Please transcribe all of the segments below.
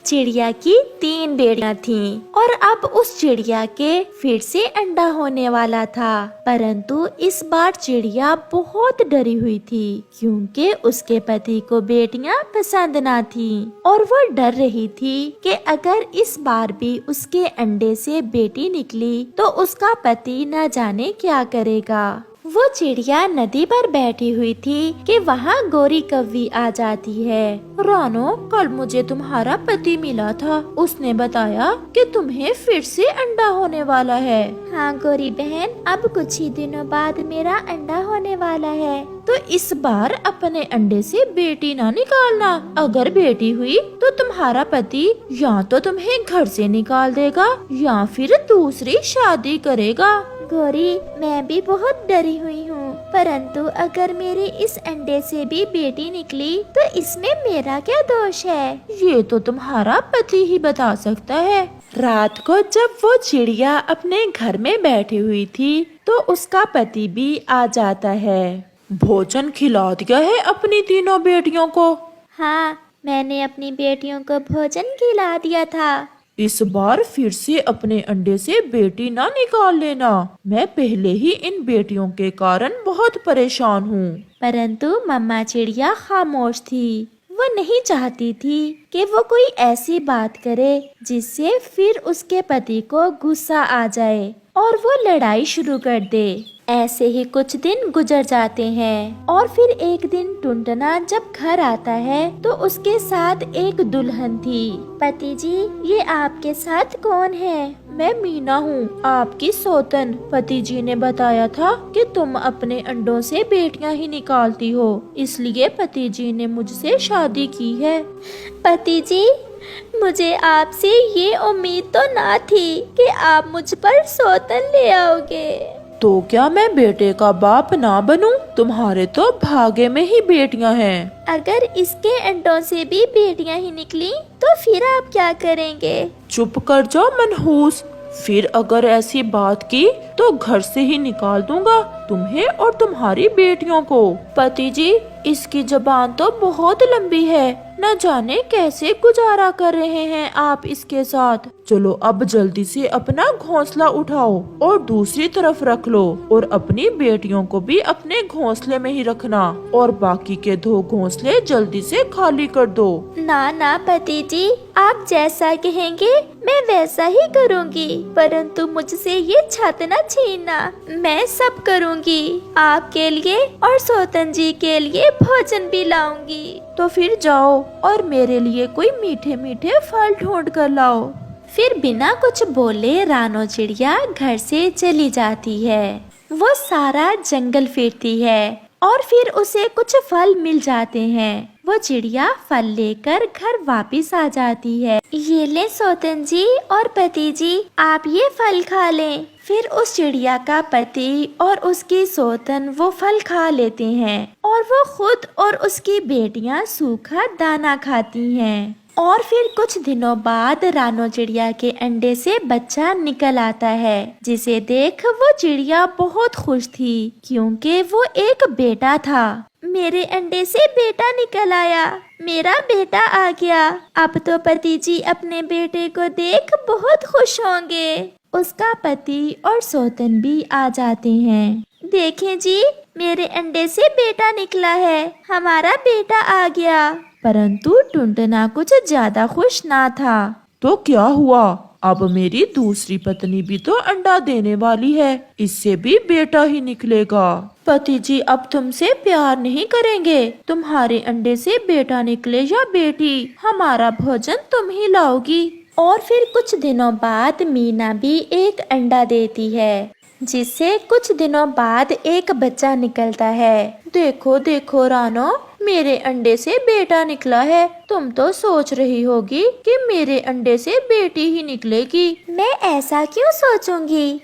चिड़िया की 3 बेटियां थीं और अब उस चिड़िया के फिर से अंडा होने वाला था। परंतु इस बार चिड़िया बहुत डरी हुई थी क्योंकि उसके पति को बेटियां पसंद ना थीं और वो डर रही थी कि अगर इस बार भी उसके अंडे से बेटी निकली तो उसका पति न जाने क्या करेगा। वो चिड़िया नदी पर बैठी हुई थी कि वहाँ गोरी कौवी आ जाती है। रानो, कल मुझे तुम्हारा पति मिला था, उसने बताया कि तुम्हें फिर से अंडा होने वाला है। हाँ गोरी बहन, अब कुछ ही दिनों बाद मेरा अंडा होने वाला है। तो इस बार अपने अंडे से बेटी ना निकालना, अगर बेटी हुई तो तुम्हारा पति या तो तुम्हें घर से निकाल देगा या फिर दूसरी शादी करेगा। गोरी, मैं भी बहुत डरी हुई हूँ, परंतु अगर मेरे इस अंडे से भी बेटी निकली तो इसमें मेरा क्या दोष है? ये तो तुम्हारा पति ही बता सकता है। रात को जब वो चिड़िया अपने घर में बैठी हुई थी तो उसका पति भी आ जाता है। भोजन खिला दिया है अपनी तीनों बेटियों को? हाँ, मैंने अपनी बेटियों को भोजन खिला दिया था। इस बार फिर से अपने अंडे से बेटी ना निकाल लेना, मैं पहले ही इन बेटियों के कारण बहुत परेशान हूँ। परंतु मम्मा चिड़िया खामोश थी। वो नहीं चाहती थी कि वो कोई ऐसी बात करे जिससे फिर उसके पति को गुस्सा आ जाए और वो लड़ाई शुरू कर दे। ऐसे ही कुछ दिन गुजर जाते हैं और फिर एक दिन टुनटुना जब घर आता है तो उसके साथ एक दुल्हन थी। पति जी, ये आपके साथ कौन है? मैं मीना हूँ, आपकी सौतन। पति जी ने बताया था कि तुम अपने अंडों से बेटियां ही निकालती हो, इसलिए पति जी ने मुझसे शादी की है। पति जी, मुझे आपसे ये उम्मीद तो ना थी कि आप मुझ पर सौतन ले आओगे। तो क्या मैं बेटे का बाप ना बनूं? तुम्हारे तो भाग्य में ही बेटियां हैं। अगर इसके अंडों से भी बेटियां ही निकली तो फिर आप क्या करेंगे? चुप कर जाओ मनहूस, फिर अगर ऐसी बात की तो घर से ही निकाल दूंगा तुम्हें और तुम्हारी बेटियों को। पति जी, इसकी जबान तो बहुत लंबी है, न जाने कैसे गुजारा कर रहे हैं आप इसके साथ। चलो अब जल्दी से अपना घोंसला उठाओ और दूसरी तरफ रख लो और अपनी बेटियों को भी अपने घोंसले में ही रखना और बाकी के 2 घोंसले जल्दी से खाली कर दो। ना ना पति जी, आप जैसा कहेंगे मैं वैसा ही करूँगी, परंतु मुझसे ये छत न छीनना। मैं सब करूँगी, आपके लिए और सौतन जी के लिए भोजन भी लाऊंगी। तो फिर जाओ और मेरे लिए कोई मीठे मीठे फल ढूंढ कर लाओ। फिर बिना कुछ बोले रानो चिड़िया घर से चली जाती है। वो सारा जंगल फिरती है और फिर उसे कुछ फल मिल जाते हैं। वो चिड़िया फल लेकर घर वापस आ जाती है। ये ले सौतन जी और पति जी, आप ये फल खा लें। फिर उस चिड़िया का पति और उसकी सौतन वो फल खा लेते हैं और वो खुद और उसकी बेटियां सूखा दाना खाती हैं। और फिर कुछ दिनों बाद रानो चिड़िया के अंडे से बच्चा निकल आता है, जिसे देख वो चिड़िया बहुत खुश थी क्योंकि वो एक बेटा था। मेरे अंडे से बेटा निकल आया, मेरा बेटा आ गया। अब तो पति जी अपने बेटे को देख बहुत खुश होंगे। उसका पति और सौतन भी आ जाते हैं। देखें जी, मेरे अंडे से बेटा निकला है, हमारा बेटा आ गया। परंतु टुनटुना कुछ ज्यादा खुश ना था। तो क्या हुआ? अब मेरी दूसरी पत्नी भी तो अंडा देने वाली है, इससे भी बेटा ही निकलेगा। पति जी अब तुमसे प्यार नहीं करेंगे, तुम्हारे अंडे से बेटा निकले या बेटी, हमारा भोजन तुम ही लाओगी। और फिर कुछ दिनों बाद मीना भी एक अंडा देती है, जिससे कुछ दिनों बाद एक बच्चा निकलता है। देखो देखो रानो, मेरे अंडे से बेटा निकला है। तुम तो सोच रही होगी कि मेरे अंडे से बेटी ही निकलेगी। मैं ऐसा क्यों सोचूंगी?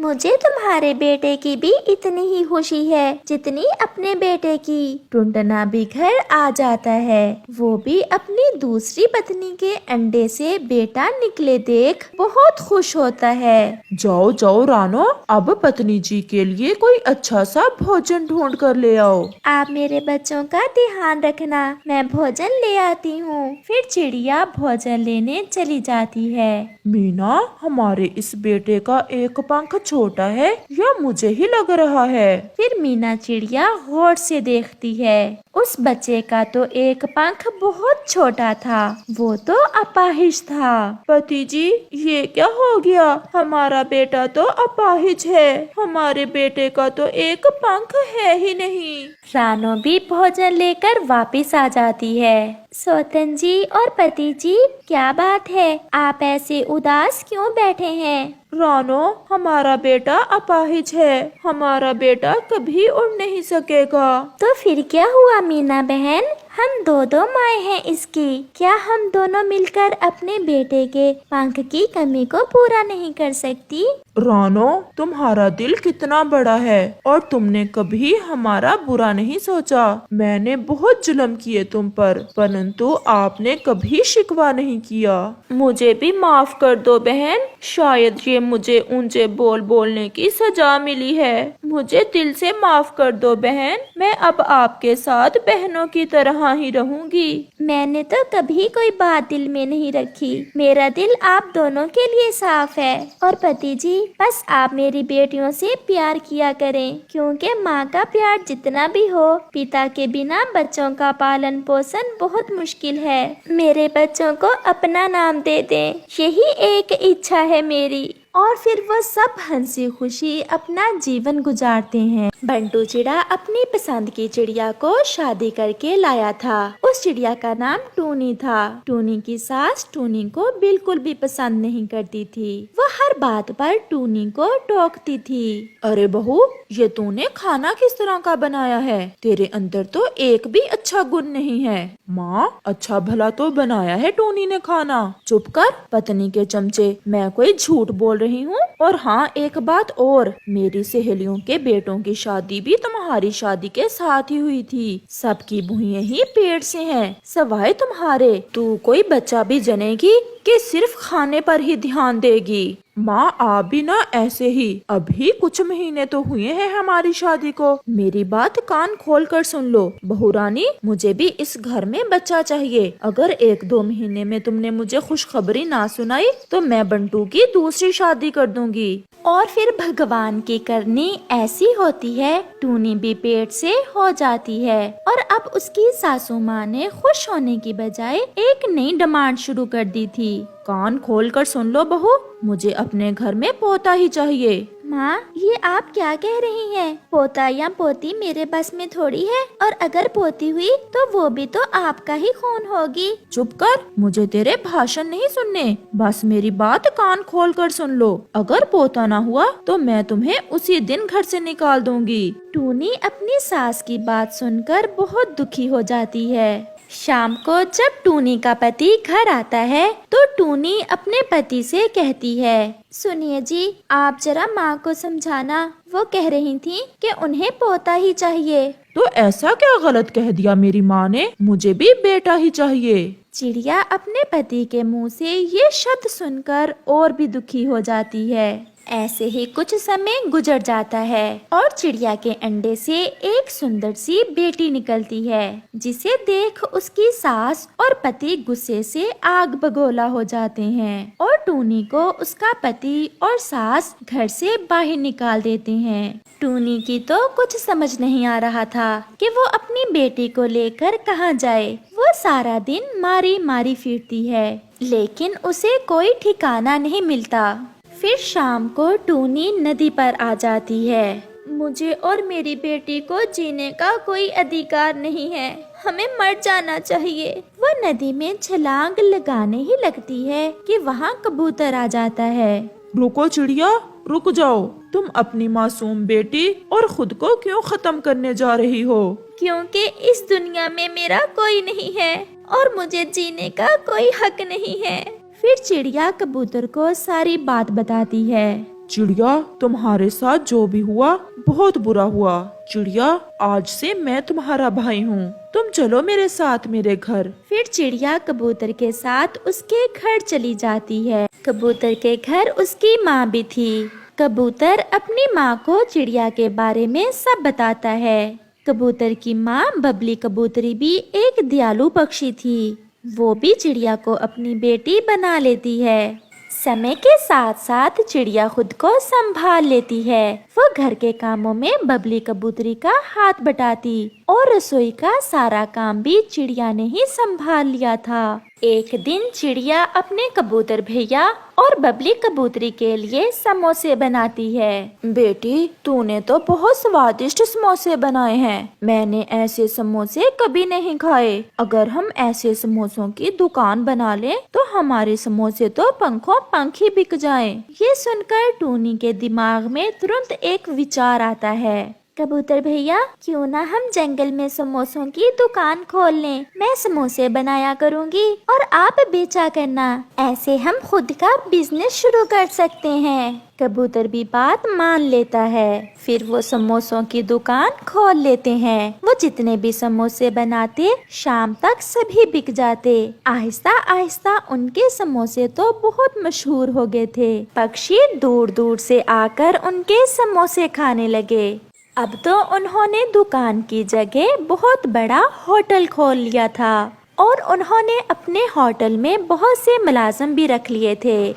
मुझे तुम्हारे बेटे की भी इतनी ही खुशी है जितनी अपने बेटे की। टुनटुना भी घर आ जाता है। वो भी अपनी दूसरी पत्नी के अंडे से बेटा निकले देख बहुत खुश होता है। जाओ जाओ रानो, अब पत्नी जी के लिए कोई अच्छा सा भोजन ढूंढ कर ले आओ। आप मेरे बच्चों का ध्यान रखना, मैं भोजन ले आती हूँ। फिर चिड़िया भोजन लेने चली जाती है। मीना, हमारे इस बेटे का एक पंख छोटा है या मुझे ही लग रहा है? फिर मीना चिड़िया गौर से देखती है। उस बच्चे का तो एक पंख बहुत छोटा था, वो तो अपाहिज था। पति जी, ये क्या हो गया? हमारा बेटा तो अपाहिज है, हमारे बेटे का तो एक पंख है ही नहीं। रानो भी भोजन लेकर वापस आ जाती है। सौतन जी और पति जी, क्या बात है, आप ऐसे उदास क्यों बैठे हैं? रानो, हमारा बेटा अपाहिज है, हमारा बेटा कभी उड़ नहीं सकेगा। तो फिर क्या हुआ मीना बहन, हम दो माए हैं इसकी, क्या हम दोनों मिलकर अपने बेटे के पंख की कमी को पूरा नहीं कर सकती? रानो, तुम्हारा दिल कितना बड़ा है और तुमने कभी हमारा बुरा नहीं सोचा। मैंने बहुत जुल्म किए तुम पर, परंतु आपने कभी शिकवा नहीं किया। मुझे भी माफ कर दो बहन, शायद ये मुझे ऊंचे बोल बोलने की सजा मिली है। मुझे दिल से माफ कर दो बहन, मैं अब आपके साथ बहनों की तरह ही रहूंगी। मैंने तो कभी कोई बात दिल में नहीं रखी, मेरा दिल आप दोनों के लिए साफ है। और पति जी, बस आप मेरी बेटियों से प्यार किया करें, क्योंकि माँ का प्यार जितना भी हो, पिता के बिना बच्चों का पालन पोषण बहुत मुश्किल है। मेरे बच्चों को अपना नाम दे दें, यही एक इच्छा है मेरी। और फिर वो सब हंसी खुशी अपना जीवन गुजारते हैं। बंटू चिड़ा अपनी पसंद की चिड़िया को शादी करके लाया था। उस चिड़िया का नाम टूनी था। टूनी की सास टूनी को बिल्कुल भी पसंद नहीं करती थी। वो हर बात पर टूनी को टोकती थी। अरे बहू, ये तूने खाना किस तरह का बनाया है? तेरे अंदर तो एक भी अच्छा गुण नहीं है। माँ, अच्छा भला तो बनाया है टूनी ने खाना। चुप कर पत्नी के चमचे, मैं कोई झूठ बोल रही हूँ। और हाँ, एक बात और, मेरी सहेलियों के बेटों की शादी भी तुम्हारी शादी के साथ ही हुई थी। सबकी भुइयां ही पेट से हैं, सवाए तुम्हारे। तू कोई बच्चा भी जनेगी कि सिर्फ खाने पर ही ध्यान देगी? माँ, आप भी ना ऐसे ही। अभी कुछ महीने तो हुए हैं हमारी शादी को। मेरी बात कान खोल कर सुन लो बहू रानी, मुझे भी इस घर में बच्चा चाहिए। अगर 1-2 महीने में तुमने मुझे खुशखबरी ना सुनाई तो मैं बंटू की दूसरी शादी कर दूंगी। और फिर भगवान की करनी ऐसी होती है, टूनी भी पेट से हो जाती है। और अब उसकी सासू माँ ने खुश होने की बजाय एक नई डिमांड शुरू कर दी थी। कान खोल कर सुन लो बहू, मुझे अपने घर में पोता ही चाहिए। माँ, ये आप क्या कह रही हैं? पोता या पोती मेरे बस में थोड़ी है, और अगर पोती हुई तो वो भी तो आपका ही खून होगी। चुप कर, मुझे तेरे भाषण नहीं सुनने, बस मेरी बात कान खोल कर सुन लो। अगर पोता ना हुआ तो मैं तुम्हें उसी दिन घर से निकाल दूंगी। टूनी अपनी सास की बात सुनकर बहुत दुखी हो जाती है। शाम को जब टूनी का पति घर आता है तो टूनी अपने पति से कहती है, सुनिए जी, आप जरा माँ को समझाना, वो कह रही थी कि उन्हें पोता ही चाहिए। तो ऐसा क्या गलत कह दिया मेरी माँ ने? मुझे भी बेटा ही चाहिए। चिड़िया अपने पति के मुंह से ये शब्द सुनकर और भी दुखी हो जाती है। ऐसे ही कुछ समय गुजर जाता है और चिड़िया के अंडे से एक सुंदर सी बेटी निकलती है, जिसे देख उसकी सास और पति गुस्से से आग बगोला हो जाते हैं और टूनी को उसका पति और सास घर से बाहर निकाल देते हैं। टूनी की तो कुछ समझ नहीं आ रहा था कि वो अपनी बेटी को लेकर कहाँ जाए। वो सारा दिन मारी मारी फिरती है, लेकिन उसे कोई ठिकाना नहीं मिलता। फिर शाम को टूनी नदी पर आ जाती है। मुझे और मेरी बेटी को जीने का कोई अधिकार नहीं है, हमें मर जाना चाहिए। वो नदी में छलांग लगाने ही लगती है कि वहाँ कबूतर आ जाता है। रुको चिड़िया, रुक जाओ। तुम अपनी मासूम बेटी और खुद को क्यों खत्म करने जा रही हो? क्योंकि इस दुनिया में मेरा कोई नहीं है और मुझे जीने का कोई हक नहीं है। फिर चिड़िया कबूतर को सारी बात बताती है। चिड़िया, तुम्हारे साथ जो भी हुआ बहुत बुरा हुआ। चिड़िया, आज से मैं तुम्हारा भाई हूँ, तुम चलो मेरे साथ मेरे घर। फिर चिड़िया कबूतर के साथ उसके घर चली जाती है। कबूतर के घर उसकी माँ भी थी। कबूतर अपनी माँ को चिड़िया के बारे में सब बताता है। कबूतर की माँ बबली कबूतरी भी एक दयालु पक्षी थी। वो भी चिड़िया को अपनी बेटी बना लेती है। समय के साथ साथ चिड़िया खुद को संभाल लेती है। वो घर के कामों में बबली कबूतरी का हाथ बटाती और रसोई का सारा काम भी चिड़िया ने ही संभाल लिया था। एक दिन चिड़िया अपने कबूतर भैया और बबली कबूतरी के लिए समोसे बनाती है। बेटी, तूने तो बहुत स्वादिष्ट समोसे बनाए हैं। मैंने ऐसे समोसे कभी नहीं खाए। अगर हम ऐसे समोसों की दुकान बना लें तो हमारे समोसे तो पंखों पंख ही बिक जाएं। ये सुनकर टूनी के दिमाग में तुरंत एक विचार आता है। कबूतर भैया, क्यों ना हम जंगल में समोसों की दुकान खोल लें। मैं समोसे बनाया करूँगी और आप बेचा करना। ऐसे हम खुद का बिजनेस शुरू कर सकते हैं। कबूतर भी बात मान लेता है। फिर वो समोसों की दुकान खोल लेते हैं। वो जितने भी समोसे बनाते शाम तक सभी बिक जाते। आहिस्ता आहिस्ता उनके समोसे तो बहुत मशहूर हो गए थे। पक्षी दूर दूर से आकर उनके समोसे खाने लगे। अब तो उन्होंने दुकान की जगह बहुत बड़ा होटल खोल लिया था और उन्होंने अपने होटल में बहुत से मुलाजिम भी रख लिए थे।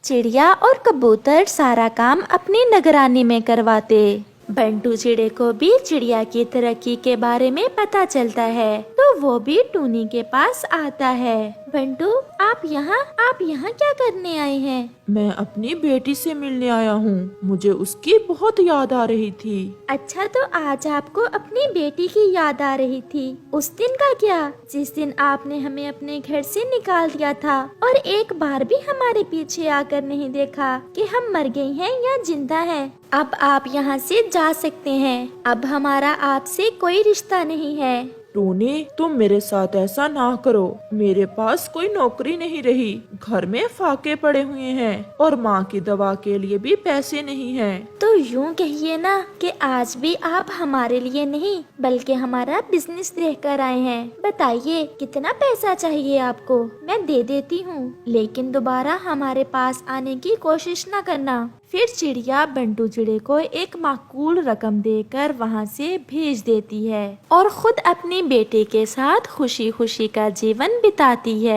चिड़िया और कबूतर सारा काम अपनी निगरानी में करवाते। बंटू चिड़े को भी चिड़िया की तरक्की के बारे में पता चलता है तो वो भी टूनी के पास आता है। बंटू, आप यहाँ क्या करने आए हैं? मैं अपनी बेटी से मिलने आया हूँ। मुझे उसकी बहुत याद आ रही थी। अच्छा, तो आज आपको अपनी बेटी की याद आ रही थी। उस दिन का क्या, जिस दिन आपने हमें अपने घर से निकाल दिया था और एक बार भी हमारे पीछे आकर नहीं देखा कि हम मर गई हैं या जिंदा हैं। अब आप यहाँ से जा सकते हैं। अब हमारा आपसे कोई रिश्ता नहीं है। टूनी, तुम मेरे साथ ऐसा ना करो। मेरे पास कोई नौकरी नहीं रही, घर में फाके पड़े हुए हैं और माँ की दवा के लिए भी पैसे नहीं हैं। तो यूँ कहिए ना कि आज भी आप हमारे लिए नहीं बल्कि हमारा बिजनेस देख कर आए हैं। बताइए कितना पैसा चाहिए आपको, मैं दे देती हूँ, लेकिन दोबारा हमारे पास आने की कोशिश न करना। फिर चिड़िया बंटू चिड़े को एक माकूल रकम देकर वहाँ से भेज देती है और खुद अपनी बेटे के साथ खुशी खुशी का जीवन बिताती है।